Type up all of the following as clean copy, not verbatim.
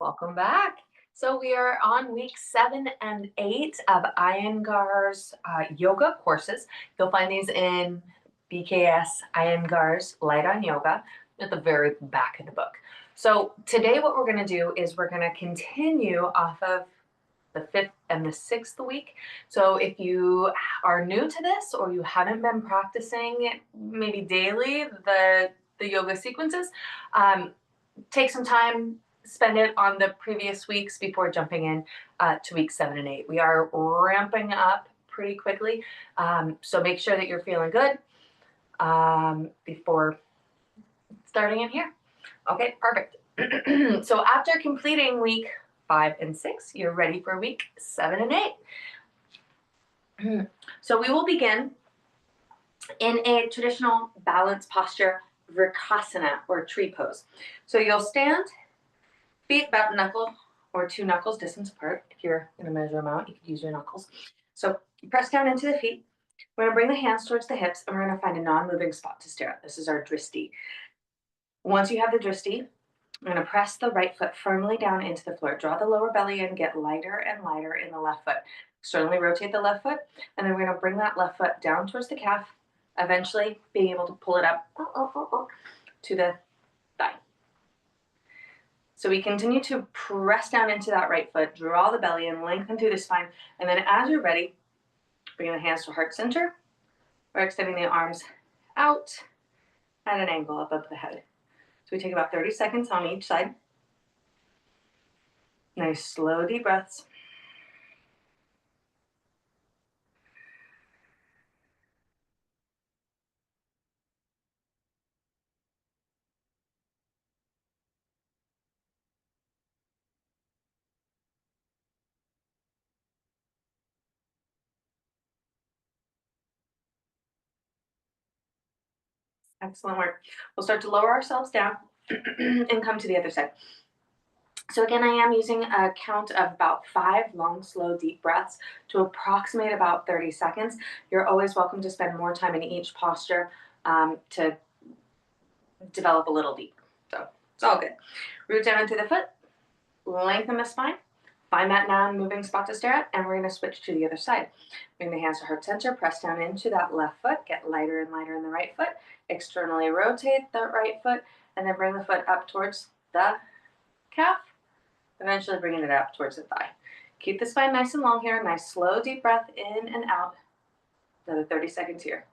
Welcome back. So we are on week 7 and 8 of Iyengar's yoga courses. You'll find these in B.K.S. Iyengar's Light on Yoga at the very back of the book. So today what we're going to do is we're going to continue off of the 5th and the 6th week. So if you are new to this or you haven't been practicing maybe daily the yoga sequences, take some time, spend it on the previous weeks before jumping in to week 7 and 8. We are ramping up pretty quickly, so make sure that you're feeling good before starting in here. Okay, perfect. So after completing week 5 and 6, you're ready for week 7 and 8. So we will begin in a traditional balance posture, Vrksasana, or tree pose. So you'll stand, feet about knuckle or 2 knuckles distance apart. If you're going to measure them out, you could use your knuckles. So you press down into the feet. We're going to bring the hands towards the hips, and we're going to find a non-moving spot to stare at. This is our dristi. Once you have the dristi, we're going to press the right foot firmly down into the floor. Draw the lower belly in, get lighter and lighter in the left foot. Externally rotate the left foot, and then we're going to bring that left foot down towards the calf, eventually being able to pull it up to the thigh. So we continue to press down into that right foot, draw the belly in, lengthen through the spine, and then as you're ready, bring the hands to heart center. We're extending the arms out at an angle above the head. So we take about 30 seconds on each side. Nice slow deep breaths. Excellent work. We'll start to lower ourselves down and come to the other side. So again, I am using a count of about 5 long, slow, deep breaths to approximate about 30 seconds. You're always welcome to spend more time in each posture to develop a little deeper. So it's all good. Root down into the foot, lengthen the spine, find that non-moving spot to stare at, and we're going to switch to the other side. Bring the hands to heart center, press down into that left foot, get lighter and lighter in the right foot, externally rotate the right foot, and then bring the foot up towards the calf, eventually bringing it up towards the thigh. Keep the spine nice and long here. Nice slow deep breath in and out. Another 30 seconds here.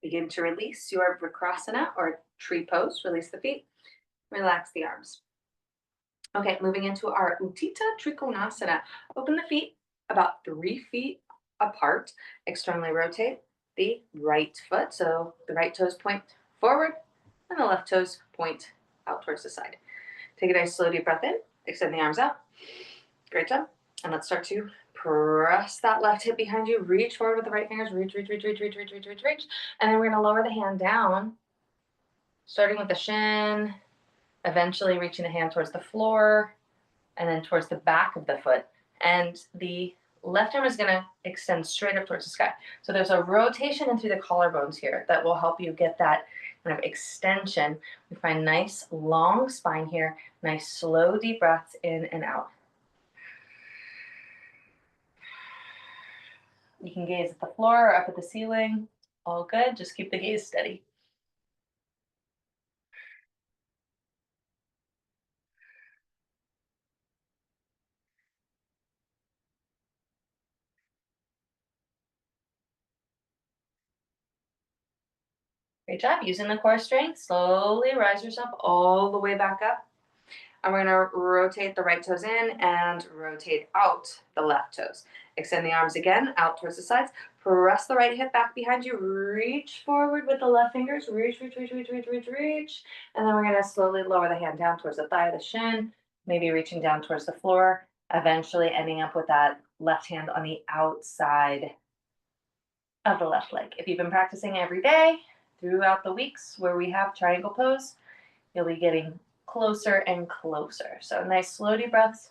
Begin to release your Vrksasana or tree pose. Release the feet. Relax the arms. Okay, moving into our Utthita Trikonasana. Open the feet about 3 feet apart. Externally rotate the right foot. So the right toes point forward and the left toes point out towards the side. Take a nice slow deep breath in. Extend the arms out. Great job. And let's start to press that left hip behind you. Reach forward with the right fingers. Reach, reach, reach, reach, reach, reach, reach, reach, reach. And then we're going to lower the hand down, starting with the shin, eventually reaching the hand towards the floor, and then towards the back of the foot. And the left arm is going to extend straight up towards the sky. So there's a rotation in through the collarbones here that will help you get that kind of extension. We find nice long spine here, nice slow deep breaths in and out. You can gaze at the floor or up at the ceiling. All good. Just keep the gaze steady. Great job. Using the core strength, slowly rise yourself all the way back up. And we're going to rotate the right toes in and rotate out the left toes. Extend the arms again out towards the sides. Press the right hip back behind you. Reach forward with the left fingers. Reach, reach, reach, reach, reach, reach, reach. And then we're going to slowly lower the hand down towards the thigh, the shin. maybe reaching down towards the floor, eventually ending up with that left hand on the outside of the left leg. If you've been practicing every day throughout the weeks where we have triangle pose, you'll be getting closer and closer. So nice slow deep breaths.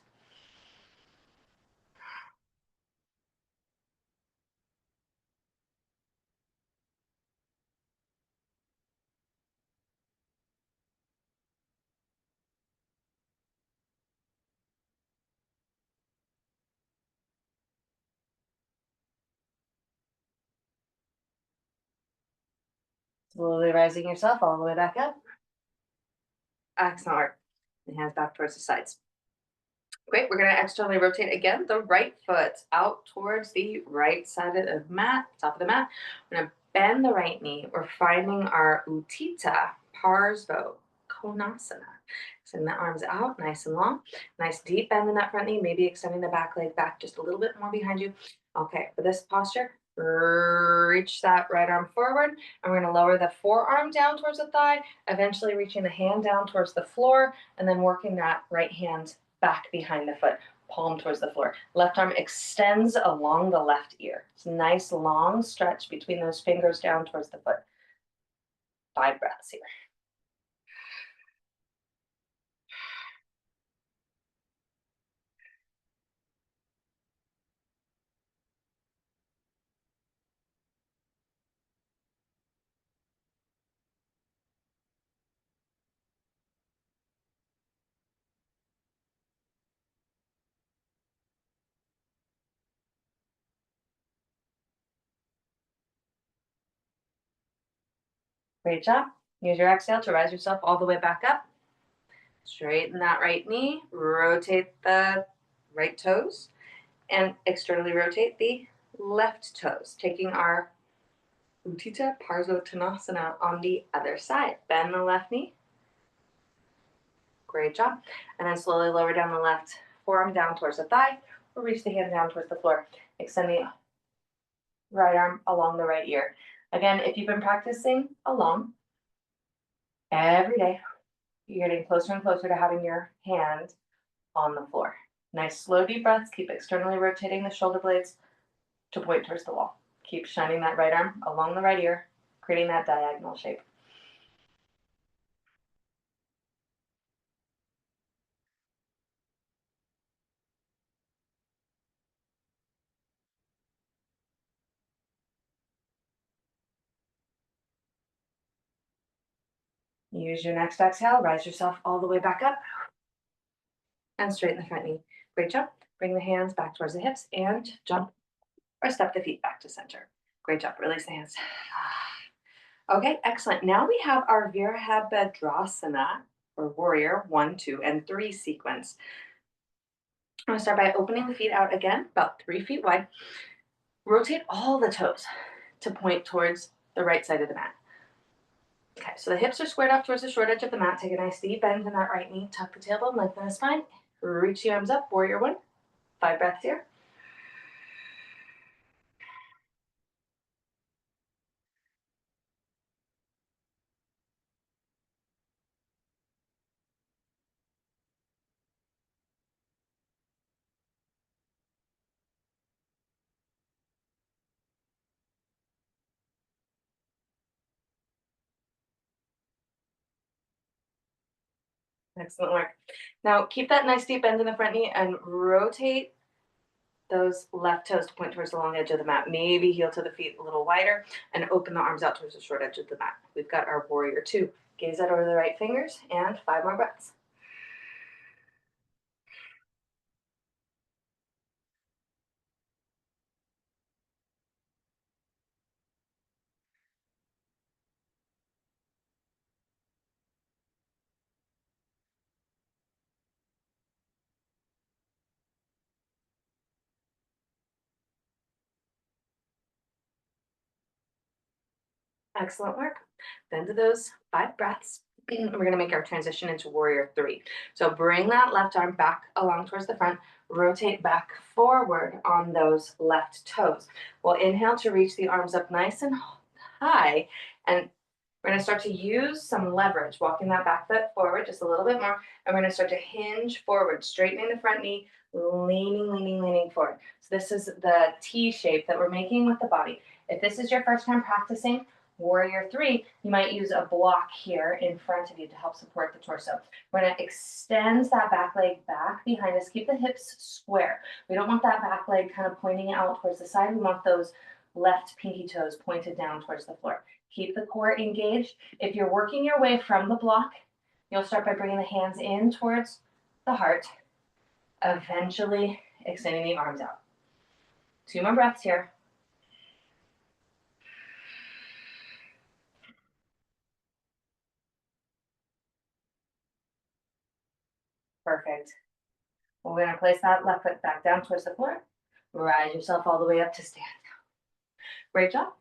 Slowly rising yourself all the way back up. Excellent work. And hands back towards the sides. Great, we're gonna externally rotate again, the right foot out towards the right side of the mat, top of the mat. We're gonna bend the right knee. We're finding our Utthita Parsva Konasana. Send the arms out, nice and long. Nice deep bend in that front knee, maybe extending the back leg back just a little bit more behind you. Okay, for this posture, reach that right arm forward, and we're gonna lower the forearm down towards the thigh, eventually reaching the hand down towards the floor, and then working that right hand back behind the foot, palm towards the floor. Left arm extends along the left ear. It's a nice long stretch between those fingers down towards the foot. 5 breaths here. Great job. Use your exhale to rise yourself all the way back up. Straighten that right knee, rotate the right toes, and externally rotate the left toes, taking our Utthita Parsvottanasana on the other side. Bend the left knee. Great job. And then slowly lower down the left forearm down towards the thigh, or reach the hand down towards the floor. Extend the right arm along the right ear. Again, if you've been practicing along every day, you're getting closer and closer to having your hand on the floor. Nice slow deep breaths. Keep externally rotating the shoulder blades to point towards the wall. Keep shining that right arm along the right ear, creating that diagonal shape. Use your next exhale, rise yourself all the way back up and straighten the front knee. Great job. Bring the hands back towards the hips and jump or step the feet back to center. Great job. Release the hands. Okay, excellent. Now we have our Virabhadrasana or warrior 1, 2, and 3 sequence. I'm going to start by opening the feet out again, about 3 feet wide. Rotate all the toes to point towards the right side of the mat. Okay, so the hips are squared off towards the short edge of the mat. Take a nice deep bend in that right knee. Tuck the tailbone, lengthen the spine. Reach the arms up, warrior 1. 5 breaths here. Excellent work. Now keep that nice deep bend in the front knee and rotate those left toes to point towards the long edge of the mat. Maybe heel to the feet a little wider and open the arms out towards the short edge of the mat. We've got our warrior 2. Gaze out over the right fingers and 5 more breaths. Excellent work. Then to those 5 breaths, we're going to make our transition into warrior 3. So bring that left arm back along towards the front, rotate back forward on those left toes. We'll inhale to reach the arms up nice and high and We're going to start to use some leverage, walking that back foot forward just a little bit more. And we're going to start to hinge forward, straightening the front knee, leaning forward. So this is the T shape that we're making with the body. If this is your first time practicing Warrior 3, you might use a block here in front of you to help support the torso. We're going to extend that back leg back behind us. Keep the hips square. We don't want that back leg kind of pointing out towards the side. We want those left pinky toes pointed down towards the floor. Keep the core engaged. If you're working your way from the block, you'll start by bringing the hands in towards the heart, eventually extending the arms out. 2 more breaths here. Perfect. We're going to place that left foot back down towards the floor. Rise yourself all the way up to stand. Great job.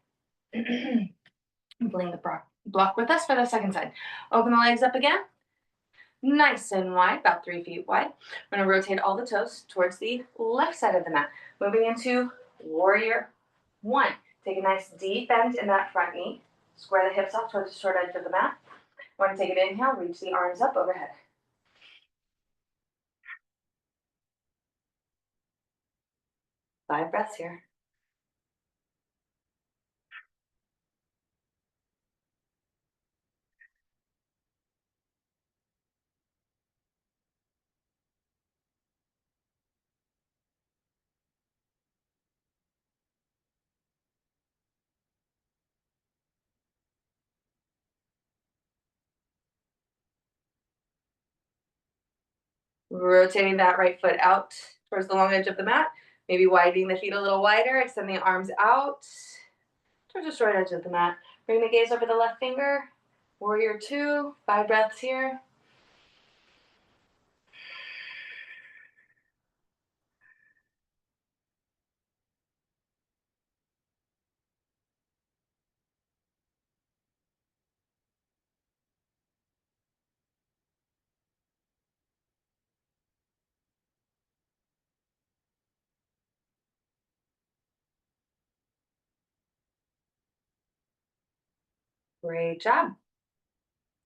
Bring the block with us for the second side. Open the legs up again. Nice and wide, about 3 feet wide. We're going to rotate all the toes towards the left side of the mat. Moving into Warrior 1. Take a nice deep bend in that front knee. Square the hips off towards the short edge of the mat. We're going to take an inhale, reach the arms up overhead. Five breaths here. Rotating that right foot out towards the long edge of the mat. Maybe widening the feet a little wider. Extend the arms out towards the short edge of the mat. Bring the gaze over the left finger. Warrior 2. 5 breaths here. Great job.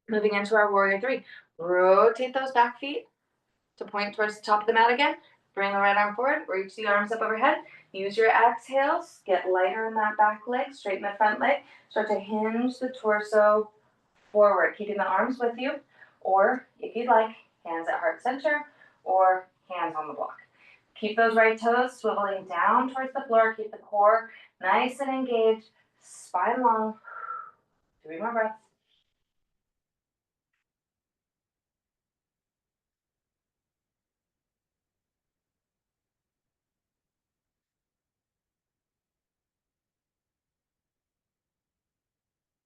Moving into our Warrior 3. Rotate those back feet to point towards the top of the mat again. Bring the right arm forward. Reach the arms up overhead. Use your exhales. Get lighter in that back leg. Straighten the front leg. Start to hinge the torso forward, keeping the arms with you. Or, if you'd like, hands at heart center or hands on the block. Keep those right toes swiveling down towards the floor. Keep the core nice and engaged. Spine long. 3 more breaths.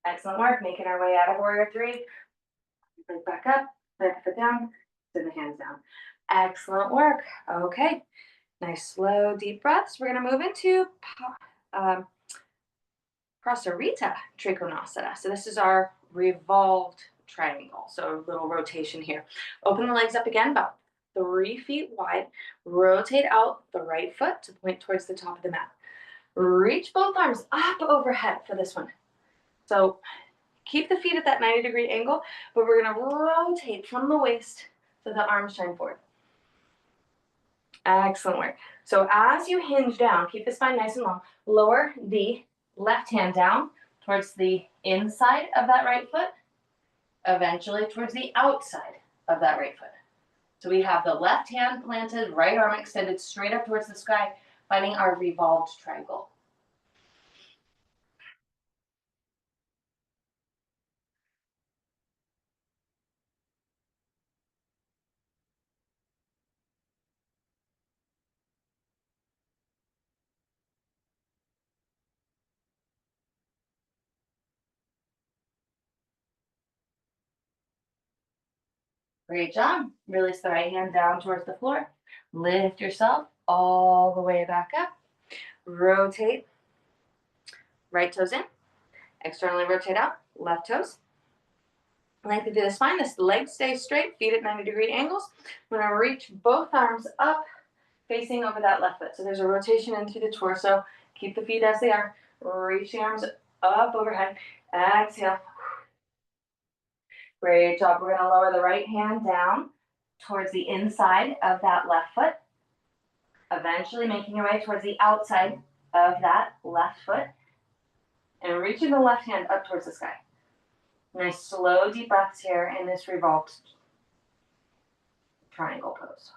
Excellent work. Making our way out of Warrior 3. Bring back up, back foot down, send the hands down. Excellent work. Okay. Nice, slow, deep breaths. We're going to move into Prasarita Trikonasana. So this is our revolved triangle. So a little rotation here. Open the legs up again, about 3 feet wide. Rotate out the right foot to point towards the top of the mat. Reach both arms up overhead for this one. So keep the feet at that 90-degree angle, but we're going to rotate from the waist so the arms shine forward. Excellent work. So as you hinge down, keep the spine nice and long. Lower the left hand down towards the inside of that right foot, eventually towards the outside of that right foot. So we have the left hand planted, right arm extended straight up towards the sky, finding our revolved triangle. Great job. Release the right hand down towards the floor. Lift yourself all the way back up. Rotate. Right toes in. Externally rotate out. Left toes. Lengthen through the spine. This leg stays straight. Feet at 90-degree angles. We're going to reach both arms up, facing over that left foot. So there's a rotation into the torso. Keep the feet as they are. Reach the arms up overhead. Exhale. Great job. We're gonna lower the right hand down towards the inside of that left foot, eventually making your way towards the outside of that left foot, and reaching the left hand up towards the sky. Nice slow deep breaths here in this revolved triangle pose.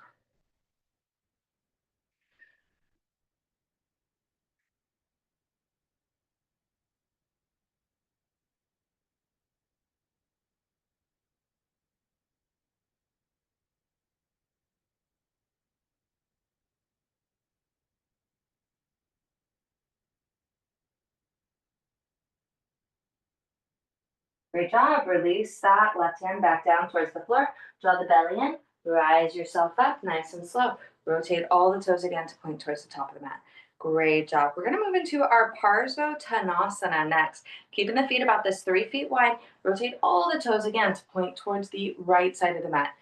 Great job. Release that left hand back down towards the floor. Draw the belly in. Rise yourself up nice and slow. Rotate all the toes again to point towards the top of the mat. Great job. We're going to move into our Parsvottanasana next. Keeping the feet about this 3 feet wide. Rotate all the toes again to point towards the right side of the mat.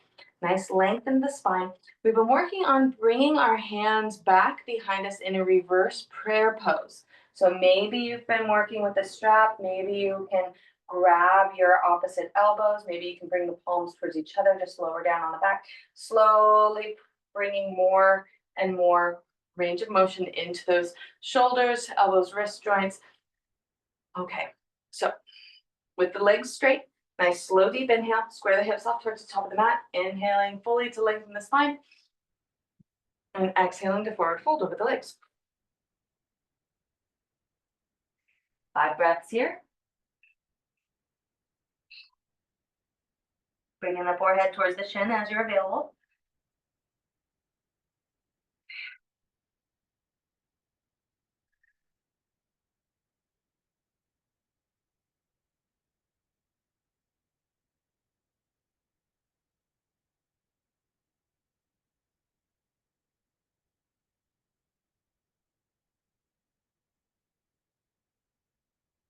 Nice length in the spine. We've been working on bringing our hands back behind us in a reverse prayer pose. So maybe you've been working with a strap. Maybe you can grab your opposite elbows. Maybe you can bring the palms towards each other, just lower down on the back. Slowly bringing more and more range of motion into those shoulders, elbows, wrist joints. Okay, so with the legs straight, nice slow deep inhale, square the hips off towards the top of the mat, inhaling fully to lengthen the spine, and exhaling to forward fold over the legs. 5 breaths here. Bringing the forehead towards the chin as you're available.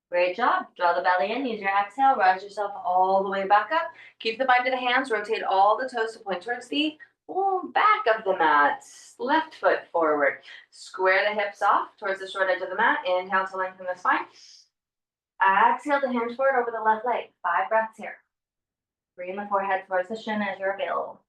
Great job. Draw the belly in, use your exhale, rise yourself all the way back up. Keep the bind to the hands, rotate all the toes to point towards the back of the mat. Left foot forward. Square the hips off towards the short edge of the mat. Inhale to lengthen the spine. Exhale to hinge forward over the left leg. 5 breaths here. Bring the forehead towards the shin as you're available.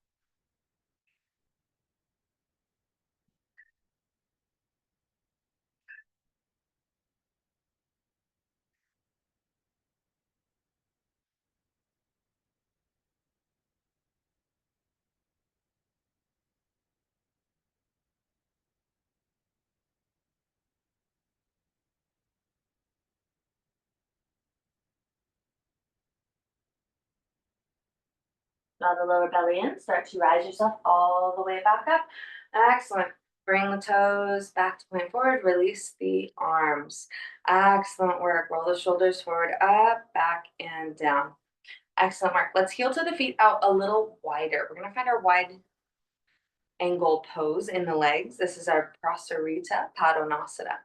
Draw the lower belly in. Start to rise yourself all the way back up. Excellent. Bring the toes back to point forward. Release the arms. Excellent work. Roll the shoulders forward, up, back, and down. Excellent work. Let's heel to the feet out a little wider. We're going to find our wide angle pose in the legs. This is our Prasarita Padonasana.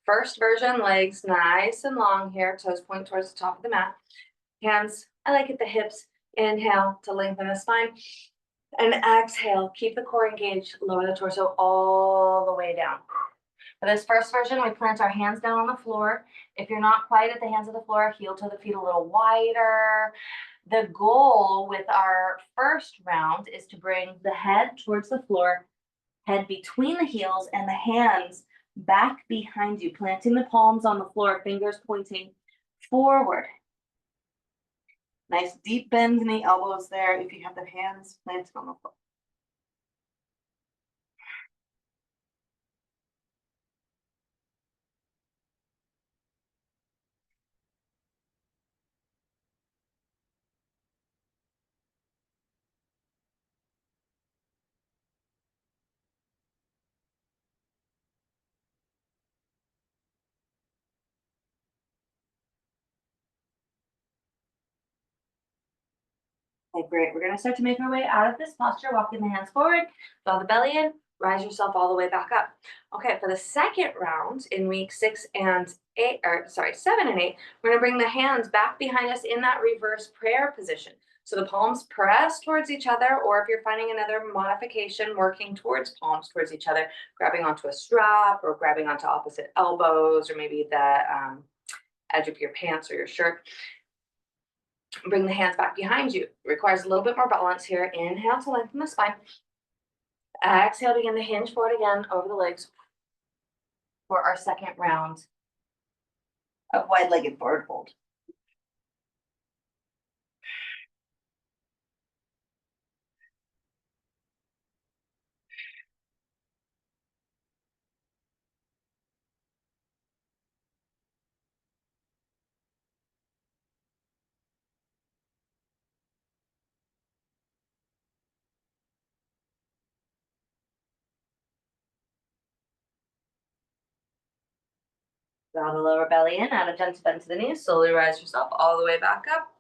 First version, legs nice and long here. Toes point towards the top of the mat. Hands, I like it, the hips. Inhale to lengthen the spine. And exhale, keep the core engaged. Lower the torso all the way down. For this first version, we plant our hands down on the floor. If you're not quite at the hands of the floor, heel to the feet a little wider. The goal with our first round is to bring the head towards the floor, head between the heels, and the hands back behind you, planting the palms on the floor, fingers pointing forward. Nice deep bend in the elbows there if you have the hands planted on the floor. Okay, great. We're going to start to make our way out of this posture, walking the hands forward, draw the belly in, rise yourself all the way back up. Okay, for the second round in week 7 and 8, we're going to bring the hands back behind us in that reverse prayer position. So the palms press towards each other, or if you're finding another modification, working towards palms towards each other, grabbing onto a strap or grabbing onto opposite elbows, or maybe the edge of your pants or your shirt. Bring the hands back behind you. It requires a little bit more balance here. Inhale to lengthen the spine. Exhale, begin to hinge forward again over the legs for our second round of wide-legged forward fold. Draw the lower belly in, add a gentle bend to the knees, slowly rise yourself all the way back up.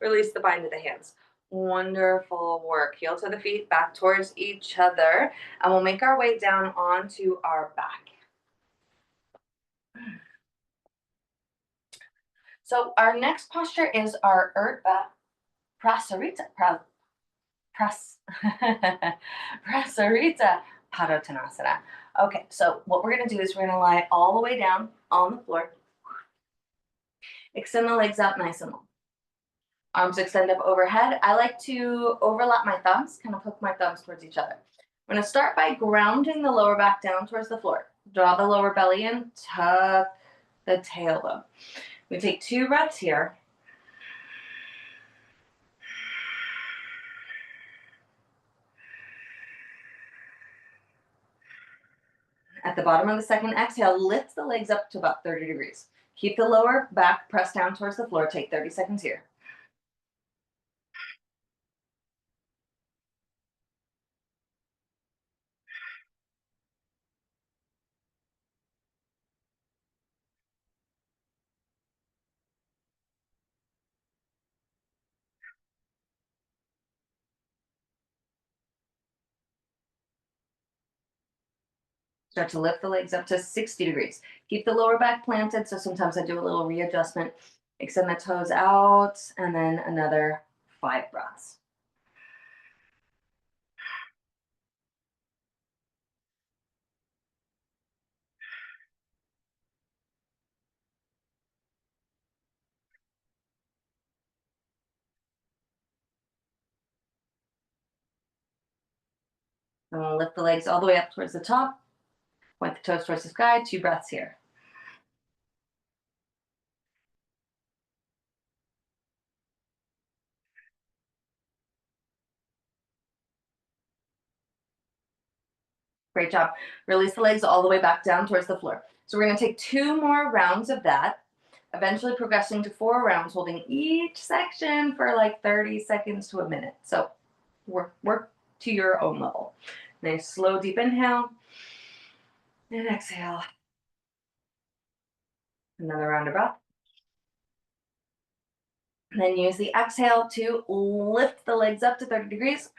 Release the bind to the hands. Wonderful work. Heel to the feet, back towards each other, and we'll make our way down onto our back. So our next posture is our Urdhva Prasarita. Prasarita Padottanasana. Okay, so what we're going to do is we're going to lie all the way down on the floor. Extend the legs out nice and long. Arms extend up overhead. I like to overlap my thumbs, kind of hook my thumbs towards each other. I'm going to start by grounding the lower back down towards the floor. Draw the lower belly in, tuck the tailbone. We take 2 breaths here. At the bottom of the second exhale, lift the legs up to about 30 degrees. Keep the lower back pressed down towards the floor. Take 30 seconds here. Start to lift the legs up to 60 degrees. Keep the lower back planted, so sometimes I do a little readjustment. Extend the toes out, and then another 5 breaths. And we'll lift the legs all the way up towards the top. Point the toes towards the sky. 2 breaths here. Great job. Release the legs all the way back down towards the floor. So we're going to take 2 more rounds of that, eventually progressing to 4 rounds, holding each section for like 30 seconds to a minute. So work to your own level. Nice slow deep inhale and exhale. Another round of breath. And then use the exhale to lift the legs up to 30 degrees.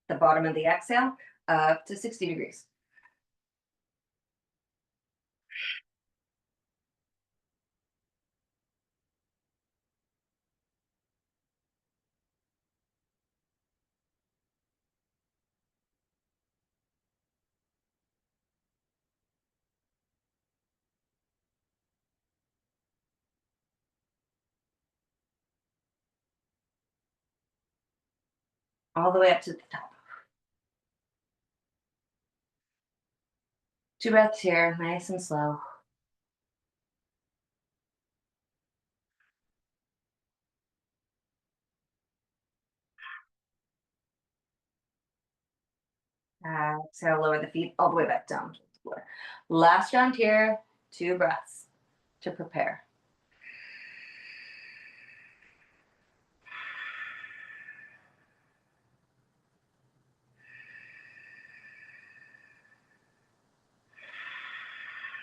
The bottom of the exhale up to 60 degrees. All the way up to the top. 2 breaths here, nice and slow. Exhale, lower the feet all the way back down to the floor. Last round here, 2 breaths to prepare.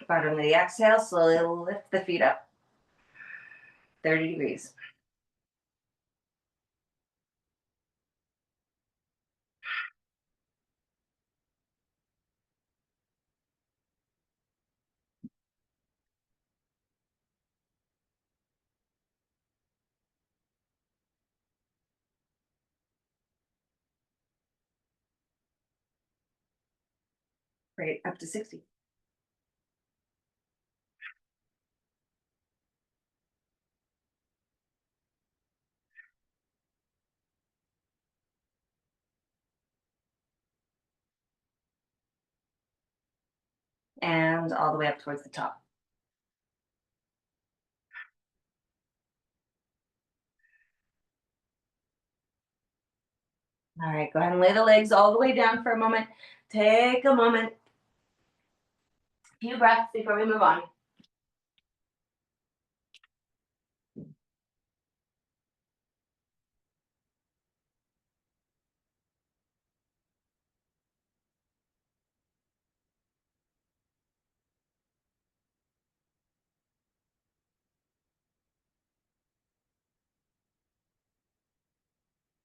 Bottom of the exhale, slowly lift the feet up, 30 degrees. Great, up to 60. And all the way up towards the top. All right, go ahead and lay the legs all the way down for a moment. Take a moment, few breaths before we move on.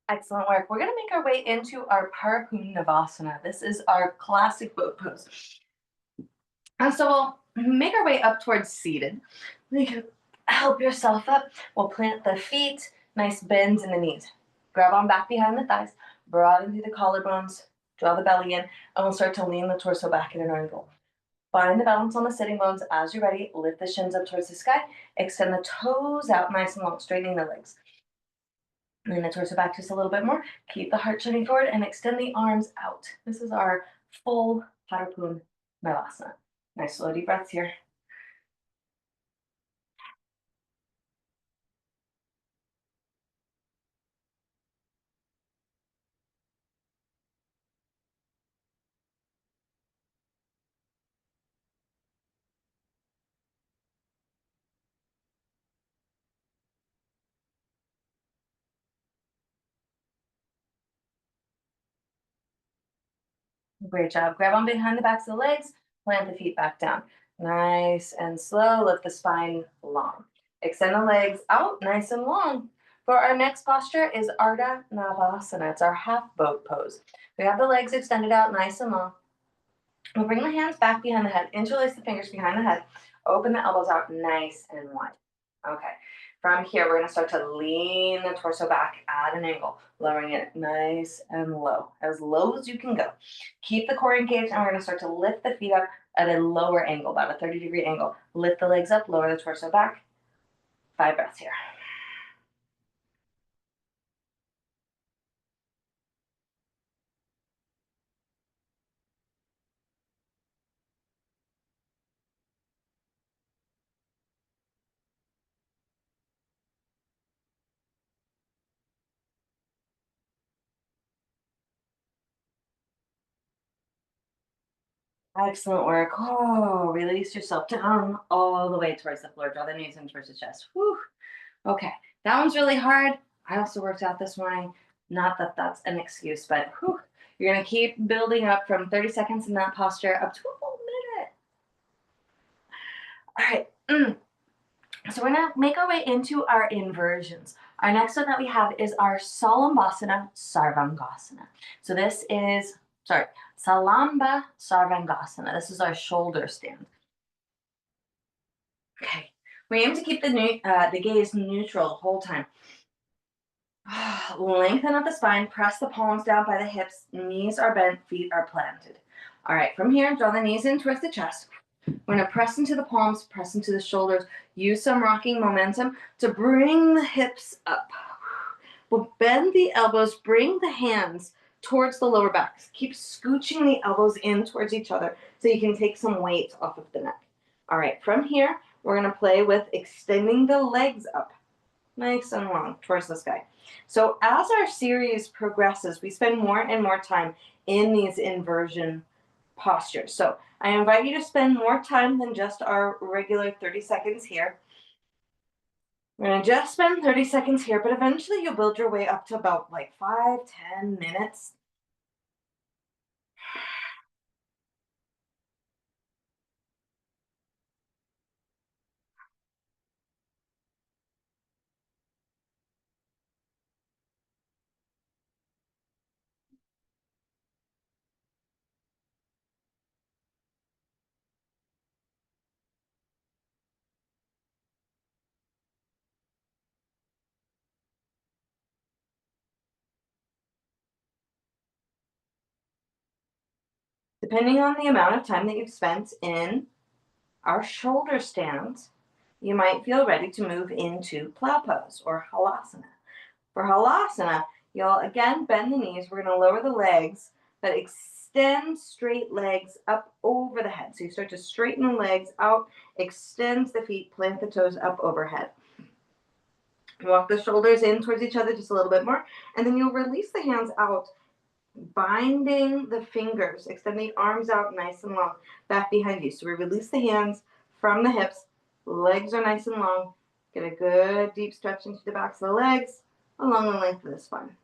Excellent work. We're going to make our way into our Parapunavasana. This is our classic boat pose. And so we'll make our way up towards seated. You can help yourself up. We'll plant the feet, nice bends in the knees. Grab on back behind the thighs, broaden through the collarbones, draw the belly in, and we'll start to lean the torso back in an angle. Find the balance on the sitting bones. As you're ready, lift the shins up towards the sky. Extend the toes out nice and long, straightening the legs. Lean the torso back just a little bit more. Keep the heart shooting forward and extend the arms out. This is our full Parapunavasana. Nice slow deep breaths here. Great job. Grab on behind the backs of the legs, plant the feet back down. Nice and slow. Lift the spine long. Extend the legs out nice and long. For our next posture is Ardha Navasana. It's our half boat pose. We have the legs extended out nice and long. We'll bring the hands back behind the head. Interlace the fingers behind the head. Open the elbows out nice and wide. Okay. From here, we're going to start to lean the torso back at an angle, lowering it nice and as low as you can go. Keep the core engaged, and we're going to start to lift the feet up at a lower angle, about a 30-degree angle. Lift the legs up, lower the torso back. 5 breaths here. Excellent work. Oh, release yourself down all the way towards the floor. Draw the knees in towards the chest. Whew. Okay, that one's really hard. I also worked out this morning. Not that that's an excuse, but whew, you're gonna keep building up from 30 seconds in that posture up to a whole minute. All right, so we're gonna make our way into our inversions. Our next one that we have is our Salambasana Sarvangasana. So this is, Salamba Sarvangasana. This is our shoulder stand. Okay, we aim to keep the gaze neutral the whole time. Lengthen up the spine, press the palms down by the hips, knees are bent, feet are planted. All right, from here, draw the knees in towards the chest. We're gonna press into the palms, press into the shoulders, use some rocking momentum to bring the hips up. We'll bend the elbows, bring the hands towards the lower back. Keep scooching the elbows in towards each other so you can take some weight off of the neck. All right, from here, we're gonna play with extending the legs up nice and long towards the sky. So as our series progresses, we spend more and more time in these inversion postures. So I invite you to spend more time than just our regular 30 seconds here. We're going to just spend 30 seconds here, but eventually you'll build your way up to about like 5-10 minutes. Depending on the amount of time that you've spent in our shoulder stand, you might feel ready to move into plow pose or halasana. For halasana, you'll again bend the knees. We're going to lower the legs, but extend straight legs up over the head. So you start to straighten the legs out, extend the feet, plant the toes up overhead. Walk the shoulders in towards each other just a little bit more, and then you'll release the hands out, binding the fingers, extend the arms out nice and long back behind you. So we release the hands from the hips, legs are nice and long. Get a good deep stretch into the backs of the legs along the length of the spine.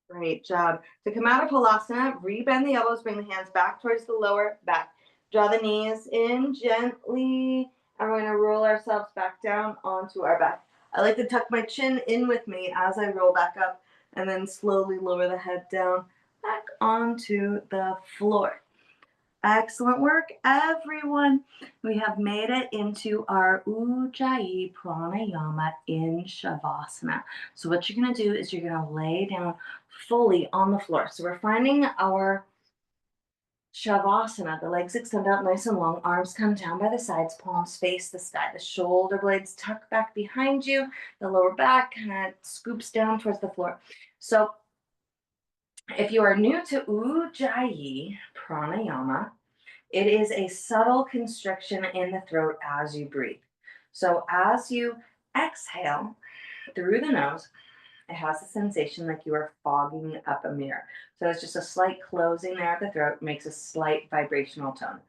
Great job. To come out of halasana, rebend the elbows, bring the hands back towards the lower back. Draw the knees in gently, and we're going to roll ourselves back down onto our back. I like to tuck my chin in with me as I roll back up, and then slowly lower the head down back onto the floor. Excellent work, everyone. We have made it into our Ujjayi Pranayama in Shavasana. So what you're going to do is you're going to lay down fully on the floor. So we're finding our Shavasana. The legs extend out nice and long. Arms come down by the sides. Palms face the sky. The shoulder blades tuck back behind you. The lower back kind of scoops down towards the floor. So if you are new to Ujjayi Pranayama, it is a subtle constriction in the throat as you breathe. So as you exhale through the nose, it has a sensation like you are fogging up a mirror. So it's just a slight closing there at the throat, makes a slight vibrational tone.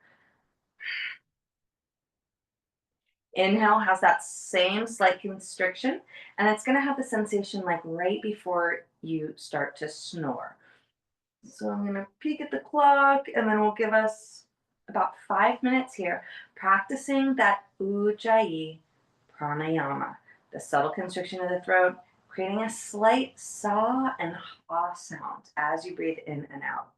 Inhale has that same slight constriction, and it's going to have the sensation like right before you start to snore. So I'm going to peek at the clock, and then we'll give us about 5 minutes here practicing that Ujjayi Pranayama, the subtle constriction of the throat, creating a slight sa and ha sound as you breathe in and out.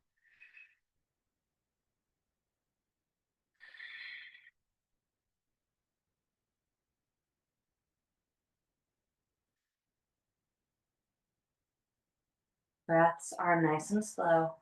Breaths are nice and slow.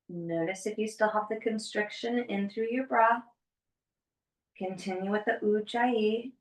Notice if you still have the constriction in through your breath. Continue with the Ujjayi.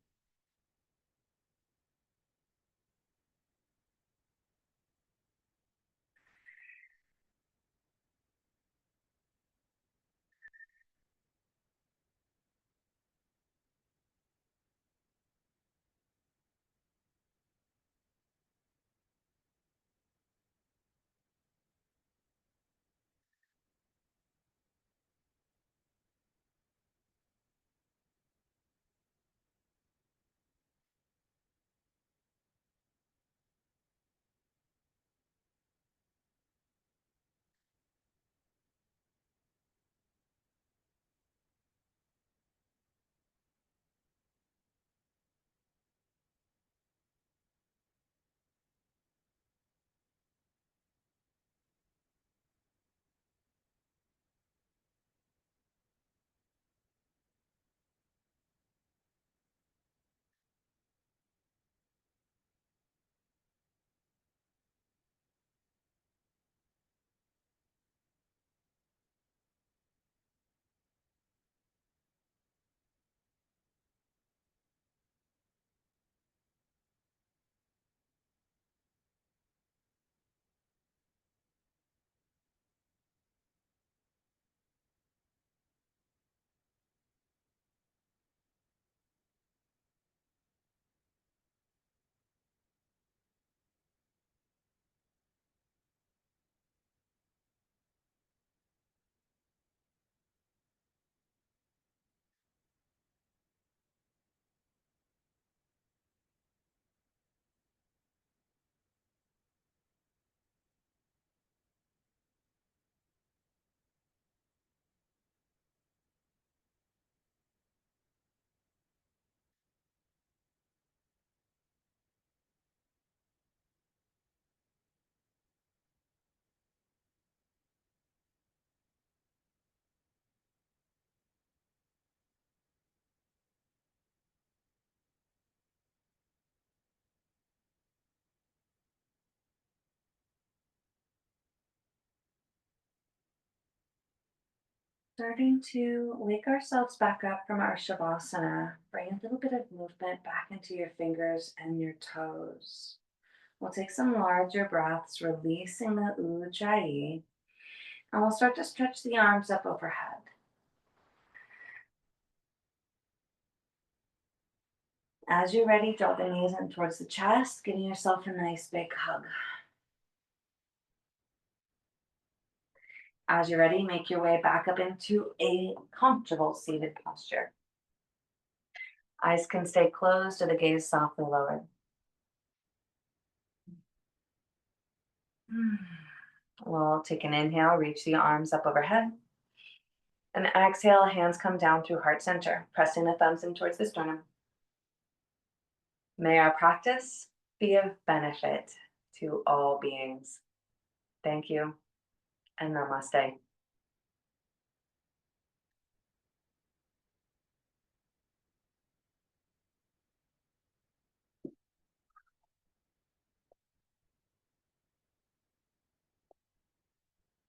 Starting to wake ourselves back up from our Shavasana. Bring a little bit of movement back into your fingers and your toes. We'll take some larger breaths, releasing the Ujjayi, and we'll start to stretch the arms up overhead. As you're ready, draw the knees in towards the chest, giving yourself a nice big hug. As you're ready, make your way back up into a comfortable seated posture. Eyes can stay closed or the gaze softly lowered. We'll take an inhale, reach the arms up overhead. And exhale, hands come down through heart center, pressing the thumbs in towards the sternum. May our practice be of benefit to all beings. Thank you, and namaste.